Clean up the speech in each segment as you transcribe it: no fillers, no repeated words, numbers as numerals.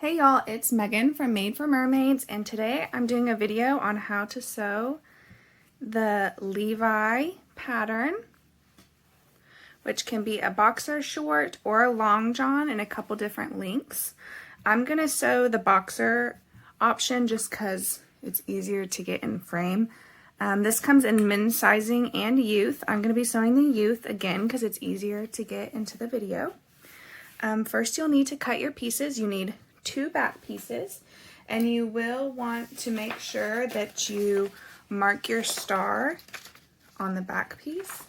Hey y'all, it's Megan from Made for Mermaids, and today I'm doing a video on how to sew the Levi pattern, which can be a boxer short or a long john in a couple different lengths. I'm gonna sew the boxer option just because it's easier to get in frame. This comes in men's sizing and youth. I'm gonna be sewing the youth again because it's easier to get into the video. First you'll need to cut your pieces. You need 2 back pieces, and you will want to make sure that you mark your star on the back piece.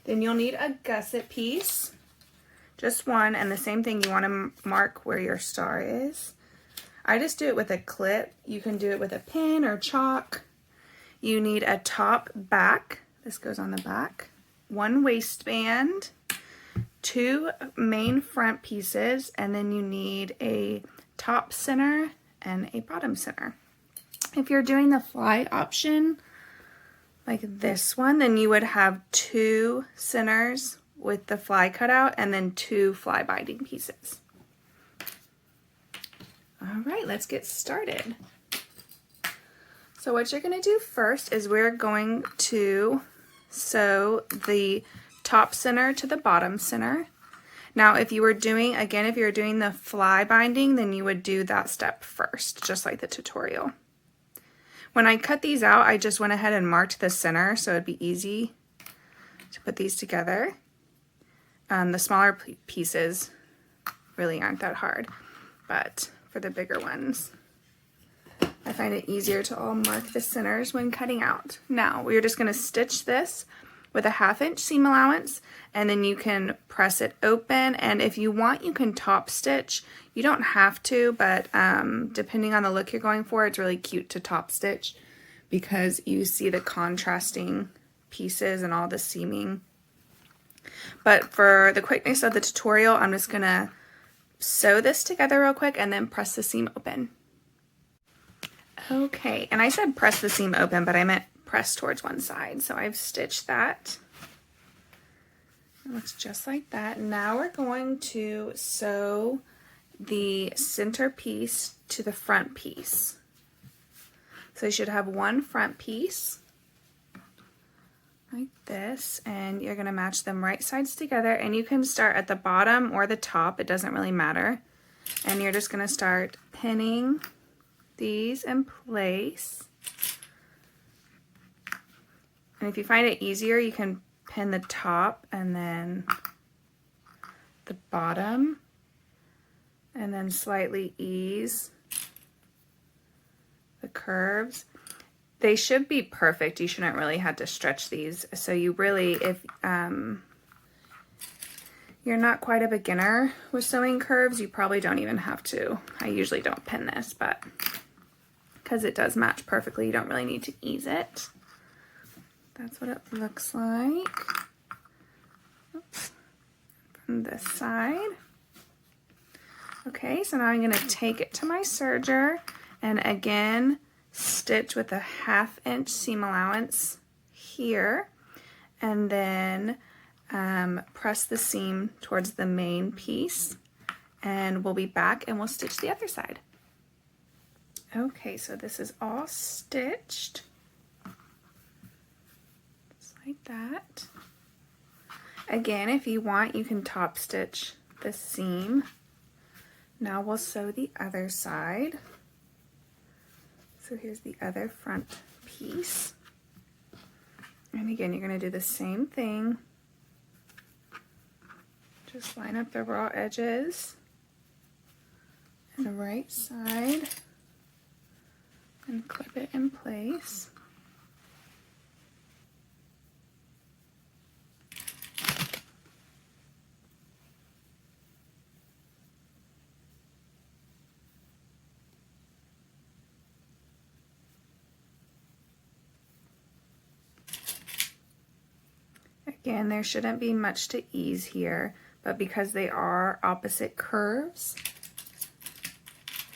Then you'll need a gusset piece, just one, and the same thing, you want to mark where your star is. I just do it with a clip. You can do it with a pen or chalk. You need a top back, this goes on the back, 1 waistband, 2 main front pieces, and then you need a top center and a bottom center. If you're doing the fly option, like this one, then you would have 2 centers with the fly cutout and then 2 fly binding pieces. All right, let's get started. So what you're gonna do first is we're going to sew the top center to the bottom center. Now, if you were doing, again, if you're doing the fly binding, then you would do that step first, just like the tutorial. When I cut these out, I just went ahead and marked the center, so it'd be easy to put these together. The smaller pieces really aren't that hard, but for the bigger ones, I find it easier to all mark the centers when cutting out. Now, we're just gonna stitch this with a 1/2 inch seam allowance, and then you can press it open, and if you want you can top stitch. You don't have to, but depending on the look you're going for, it's really cute to top stitch because you see the contrasting pieces and all the seaming. But for the quickness of the tutorial, I'm just gonna sew this together real quick and then press the seam open. Okay, and I said press the seam open, but I meant press towards one side. So I've stitched that. It looks just like that. Now we're going to sew the center piece to the front piece. So you should have 1 front piece like this, and you're gonna match them right sides together, and you can start at the bottom or the top, it doesn't really matter. And you're just gonna start pinning these in place. And if you find it easier, you can pin the top and then the bottom, and then slightly ease the curves. They should be perfect. You shouldn't really have to stretch these. So you really, if you're not quite a beginner with sewing curves, you probably don't even have to. I usually don't pin this, but because it does match perfectly, you don't really need to ease it. That's what it looks like. Oops. From this side. Okay, so now I'm gonna take it to my serger and again stitch with a 1/2 inch seam allowance here, and then press the seam towards the main piece, and we'll be back and we'll stitch the other side. Okay, so this is all stitched. Like that. Again, if you want, you can top stitch the seam. Now we'll sew the other side. So here's the other front piece. And again, you're going to do the same thing. Just line up the raw edges and the right side and clip it in place. Again, there shouldn't be much to ease here, but because they are opposite curves,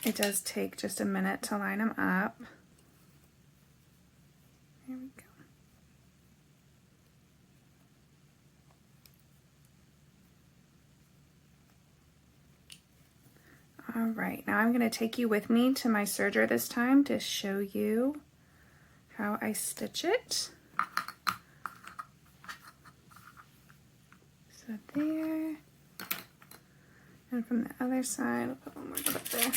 it does take just a minute to line them up. There we go. All right, now I'm going to take you with me to my serger this time to show you how I stitch it. So there, and from the other side, I'll put one more clip there.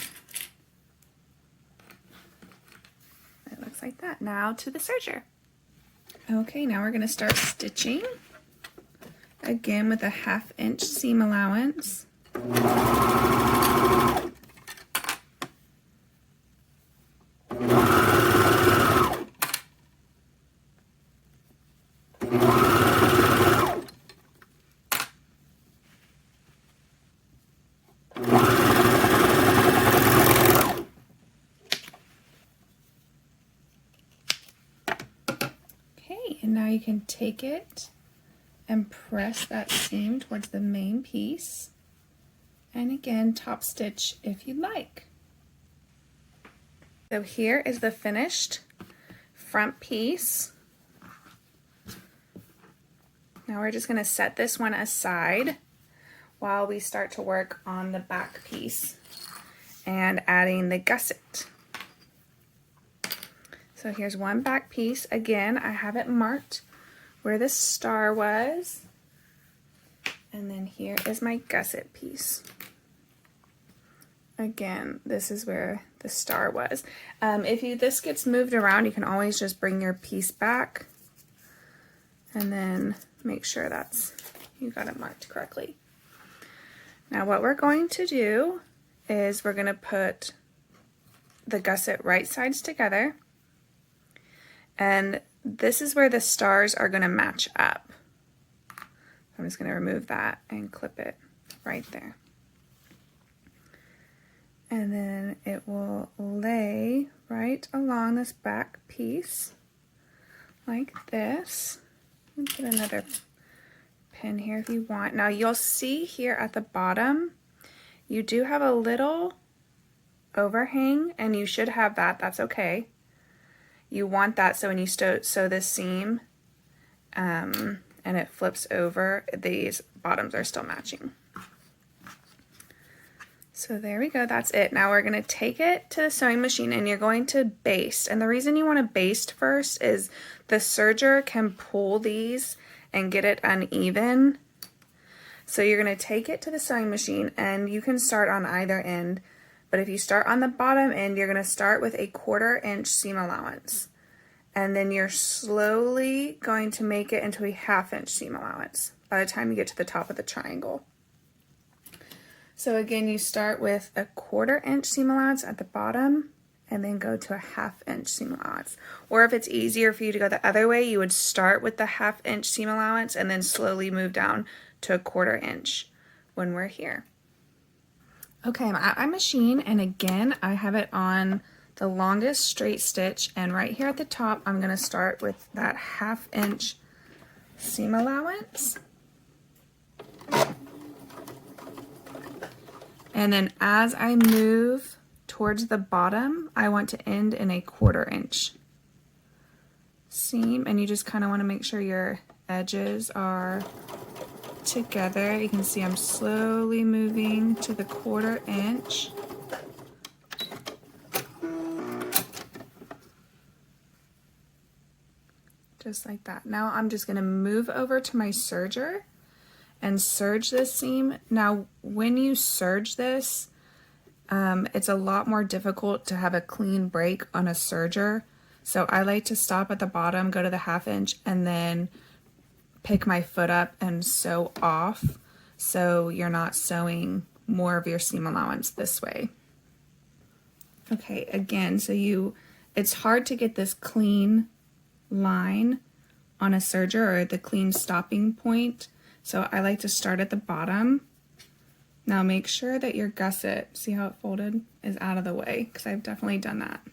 It looks like that. Now to the serger. Okay, now we're going to start stitching, again with a 1/2 inch seam allowance. And now you can take it and press that seam towards the main piece, and again top stitch if you'd like. So here is the finished front piece. Now we're just going to set this one aside while we start to work on the back piece and adding the gusset. So here's one back piece. Again, I have it marked where the star was. And then here is my gusset piece. Again, this is where the star was. If this gets moved around, you can always just bring your piece back and then make sure you got it marked correctly. Now what we're going to do is we're going to put the gusset right sides together. And this is where the stars are going to match up. I'm just going to remove that and clip it right there. And then it will lay right along this back piece like this. Let me put another pin here if you want. Now you'll see here at the bottom, you do have a little overhang, and you should have that. That's okay. You want that so when you sew this seam and it flips over, these bottoms are still matching. So there we go, that's it. Now we're going to take it to the sewing machine and you're going to baste. And the reason you want to baste first is the serger can pull these and get it uneven. So you're going to take it to the sewing machine and you can start on either end. But if you start on the bottom end, you're going to start with a 1/4 inch seam allowance. And then you're slowly going to make it into a 1/2 inch seam allowance by the time you get to the top of the triangle. So again, you start with a 1/4 inch seam allowance at the bottom and then go to a 1/2 inch seam allowance. Or if it's easier for you to go the other way, you would start with the 1/2 inch seam allowance and then slowly move down to a 1/4 inch when we're here. Okay, I'm at my machine, and again, I have it on the longest straight stitch, and right here at the top, I'm going to start with that 1/2 inch seam allowance. And then as I move towards the bottom, I want to end in a 1/4 inch seam, and you just kind of want to make sure your edges are together. You can see I'm slowly moving to the 1/4 inch. Just like that. Now I'm just going to move over to my serger and serge this seam. Now when you serge this, it's a lot more difficult to have a clean break on a serger. So I like to stop at the bottom, go to the 1/2 inch, and then pick my foot up and sew off, so you're not sewing more of your seam allowance this way. Okay, again, so it's hard to get this clean line on a serger, or the clean stopping point, so I like to start at the bottom. Now make sure that your gusset, see how it folded, is out of the way, because I've definitely done that.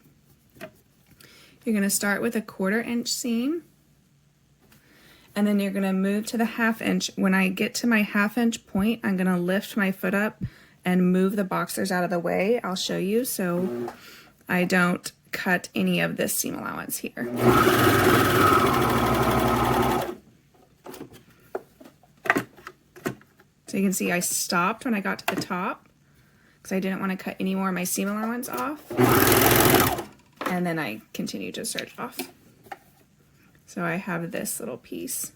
You're going to start with a 1/4 inch seam, and then you're going to move to the 1/2 inch. When I get to my 1/2 inch point, I'm going to lift my foot up and move the boxers out of the way. I'll show you so I don't cut any of this seam allowance here. So you can see I stopped when I got to the top. because I didn't want to cut any more of my seam allowance off. And then I continue to serge off. So I have this little piece.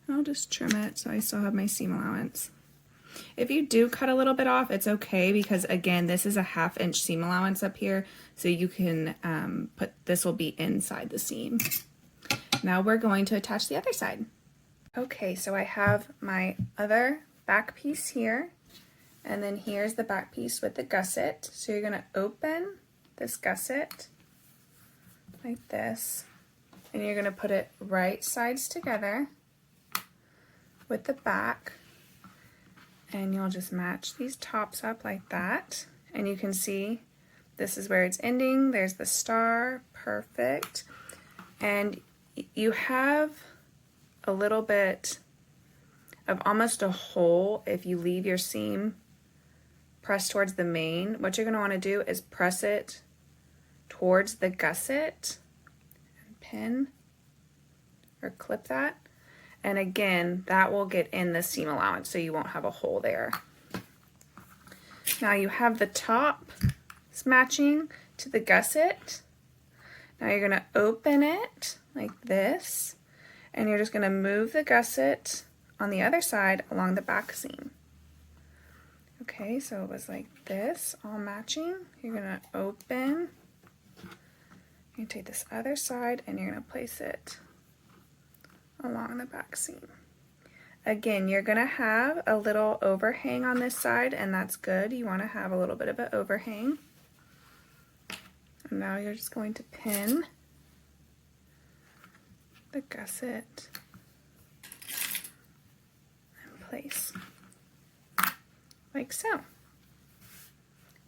I'll just trim it so I still have my seam allowance. If you do cut a little bit off, it's okay, because again, this is a 1/2 inch seam allowance up here, so you can this will be inside the seam. Now we're going to attach the other side. Okay, so I have my other back piece here, and then here's the back piece with the gusset. So you're gonna open this gusset like this, and you're gonna put it right sides together with the back. And you'll just match these tops up like that. And you can see this is where it's ending. There's the star, perfect. And you have a little bit of almost a hole if you leave your seam pressed towards the main. What you're gonna wanna do is press it towards the gusset and pin or clip that. And again, that will get in the seam allowance, so you won't have a hole there. Now you have the top matching to the gusset. Now you're gonna open it like this, and you're just gonna move the gusset on the other side along the back seam. Okay, so it was like this, all matching. You're gonna open, you take this other side, and you're gonna place it along the back seam. Again, you're gonna have a little overhang on this side, and that's good. You wanna have a little bit of an overhang. And now you're just going to pin the gusset in place, like so.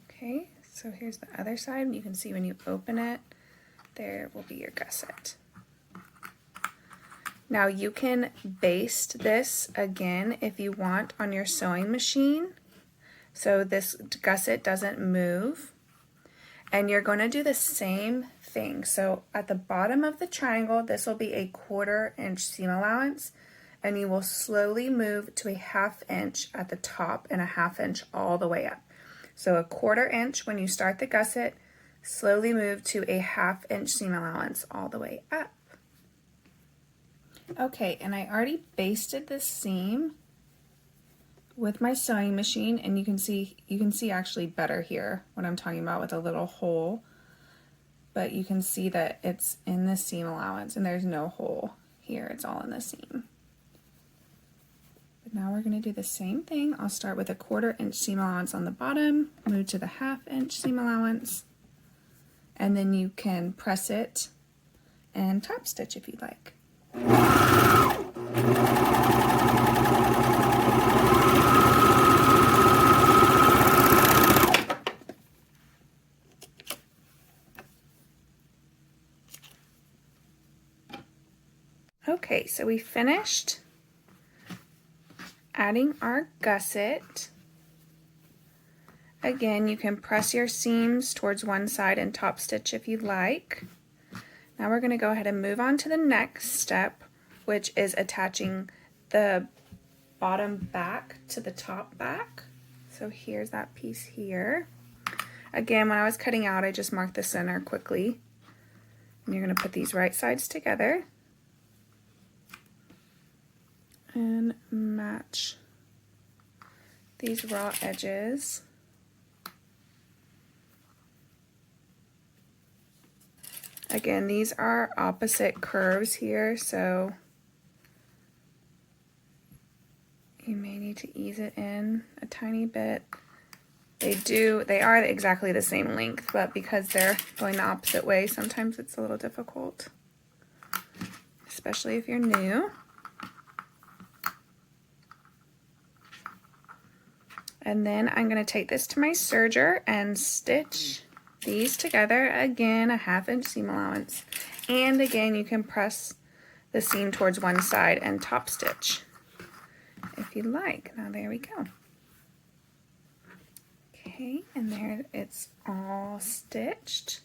Okay, so here's the other side. You can see when you open it, there will be your gusset. Now you can baste this again if you want on your sewing machine, so this gusset doesn't move. And you're going to do the same thing. So at the bottom of the triangle, this will be a 1/4 inch seam allowance, and you will slowly move to a 1/2 inch at the top and a 1/2 inch all the way up. So a 1/4 inch when you start the gusset, slowly move to a 1/2 inch seam allowance all the way up. Okay, and I already basted this seam with my sewing machine, and you can see actually better here what I'm talking about with a little hole, but you can see that it's in the seam allowance and there's no hole here, it's all in the seam. But now we're going to do the same thing. I'll start with a 1/4 inch seam allowance on the bottom, move to the 1/2 inch seam allowance, and then you can press it and top stitch if you'd like. Okay, so we finished adding our gusset. Again, you can press your seams towards one side and top stitch if you'd like. Now we're going to go ahead and move on to the next step, which is attaching the bottom back to the top back. So here's that piece here. Again, when I was cutting out, I just marked the center quickly. And you're going to put these right sides together and match these raw edges. Again, these are opposite curves here, so you may need to ease it in a tiny bit. They are exactly the same length, but because they're going the opposite way, sometimes it's a little difficult, especially if you're new. And then I'm going to take this to my serger and stitch these together. Again, a 1/2 inch seam allowance. And again, you can press the seam towards one side and top stitch if you like. Now there we go. Okay, and there it's all stitched.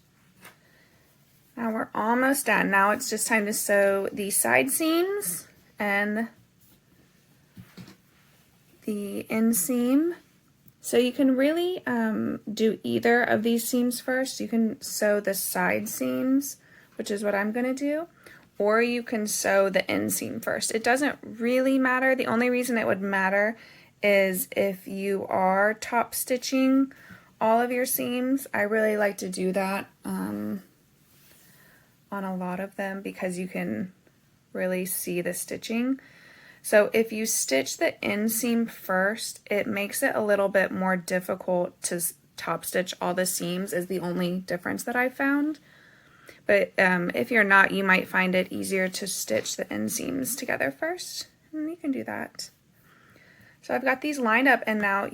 Now we're almost done. Now it's just time to sew the side seams and the inseam So you can really do either of these seams first. You can sew the side seams, which is what I'm going to do, or you can sew the inseam first. It doesn't really matter. The only reason it would matter is if you are top stitching all of your seams. I really like to do that on a lot of them because you can really see the stitching. So if you stitch the inseam first, it makes it a little bit more difficult to top stitch all the seams, is the only difference that I found. But if you're not, you might find it easier to stitch the inseams together first, and you can do that. So I've got these lined up, and now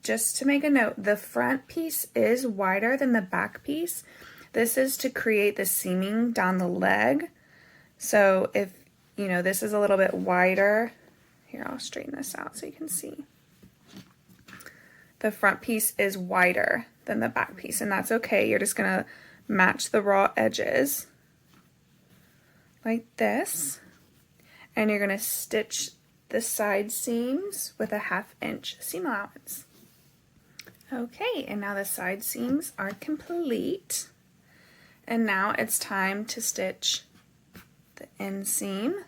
just to make a note, the front piece is wider than the back piece. This is to create the seaming down the leg. So if you know, this is a little bit wider. Here, I'll straighten this out so you can see. The front piece is wider than the back piece, and that's okay. You're just gonna match the raw edges like this, and you're gonna stitch the side seams with a 1/2 inch seam allowance. Okay, and now the side seams are complete, and now it's time to stitch the inseam.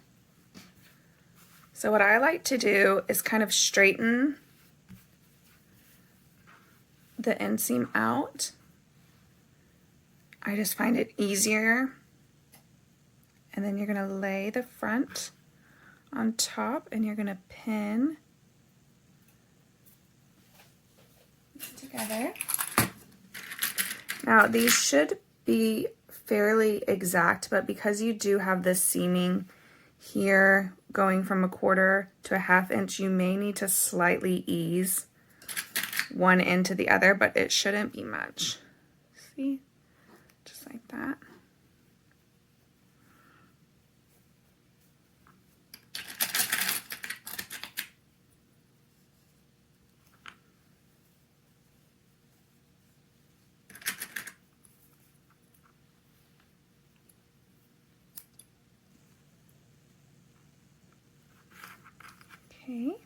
So what I like to do is kind of straighten the inseam out. I just find it easier. And then you're going to lay the front on top, and you're going to pin together. Now these should be fairly exact, but because you do have this seaming here going from 1/4 to a 1/2 inch, you may need to slightly ease one end to the other, but it shouldn't be much. See? Just like that. Okay,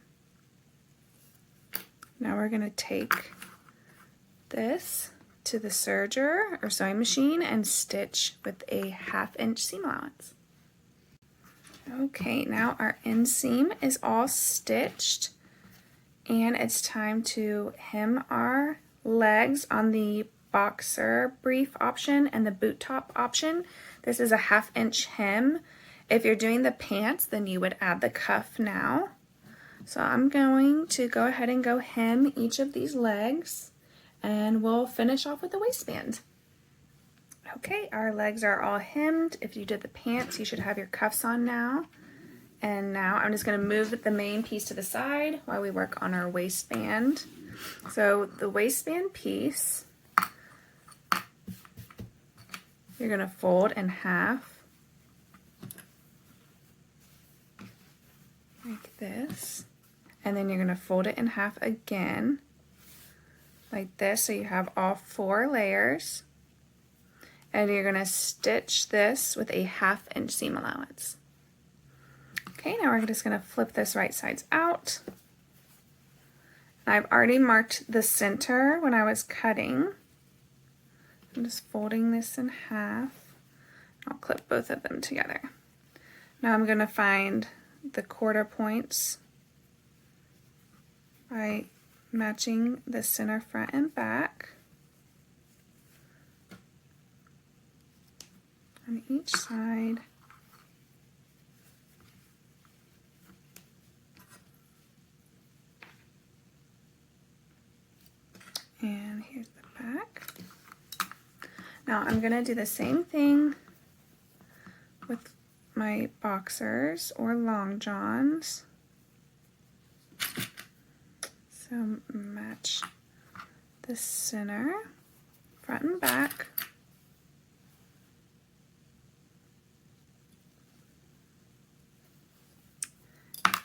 now we're going to take this to the serger or sewing machine and stitch with a 1/2 inch seam allowance. Okay, now our inseam is all stitched, and it's time to hem our legs on the boxer brief option and the boot top option. This is a 1/2 inch hem. If you're doing the pants, then you would add the cuff now. So I'm going to go ahead and go hem each of these legs, and we'll finish off with the waistband. Okay, our legs are all hemmed. If you did the pants, you should have your cuffs on now. And now I'm just going to move the main piece to the side while we work on our waistband. So the waistband piece, you're going to fold in half like this. And then you're going to fold it in half again like this, so you have all 4 layers. And you're going to stitch this with a 1/2 inch seam allowance. Okay, now we're just going to flip this right sides out. I've already marked the center when I was cutting. I'm just folding this in half. I'll clip both of them together. Now I'm going to find the quarter points by matching the center front and back on each side. And here's the back. Now I'm going to do the same thing with my boxers or long johns. So match the center, front and back.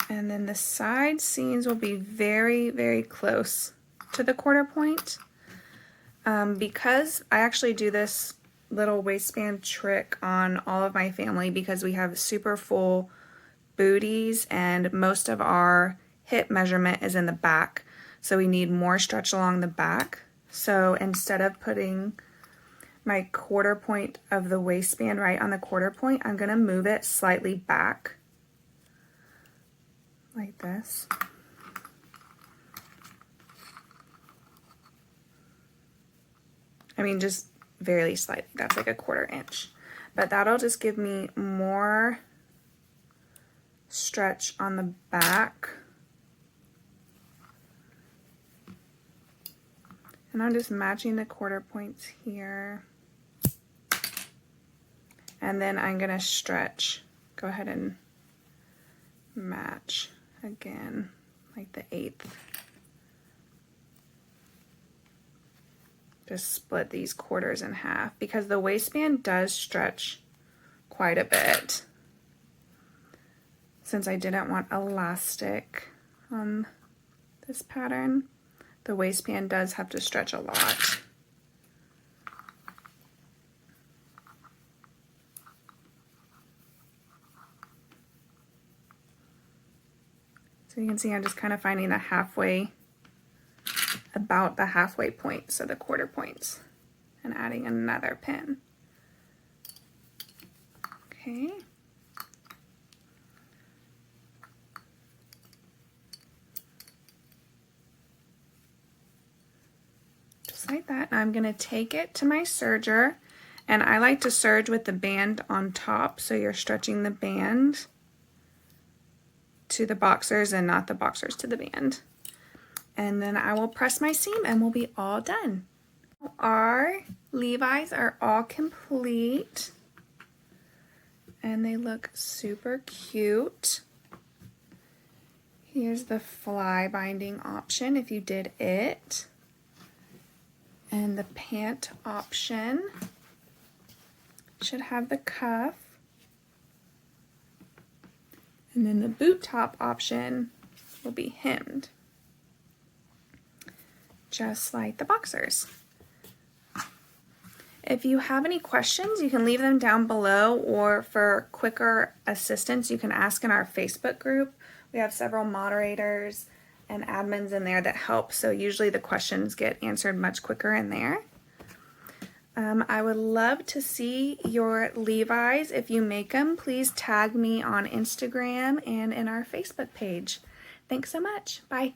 And then the side seams will be very, very close to the quarter point. Because I actually do this little waistband trick on all of my family because we have super full booties and most of our hip measurement is in the back. So we need more stretch along the back. So instead of putting my quarter point of the waistband right on the quarter point, I'm going to move it slightly back like this. I mean, just very slightly. That's like a 1/4 inch. But that'll just give me more stretch on the back. And I'm just matching the quarter points here. And then I'm going to stretch. Go ahead and match again, like the 1/8. Just split these quarters in half because the waistband does stretch quite a bit. Since I didn't want elastic on this pattern, the waistband does have to stretch a lot. So you can see I'm just kind of finding the halfway, about the halfway point, so the quarter points, and adding another pin. Okay. Just like that. And I'm going to take it to my serger, and I like to serge with the band on top, so you're stretching the band to the boxers and not the boxers to the band. And then I will press my seam and we'll be all done. Our Levi's are all complete and they look super cute. Here's the fly binding option if you did it. And the pant option should have the cuff. And then the boot top option will be hemmed, just like the boxers. If you have any questions, you can leave them down below, or for quicker assistance, you can ask in our Facebook group. We have several moderators and admins in there that help, so usually the questions get answered much quicker in there. I would love to see your Levi's. If you make them, please tag me on Instagram and in our Facebook page. Thanks so much. Bye.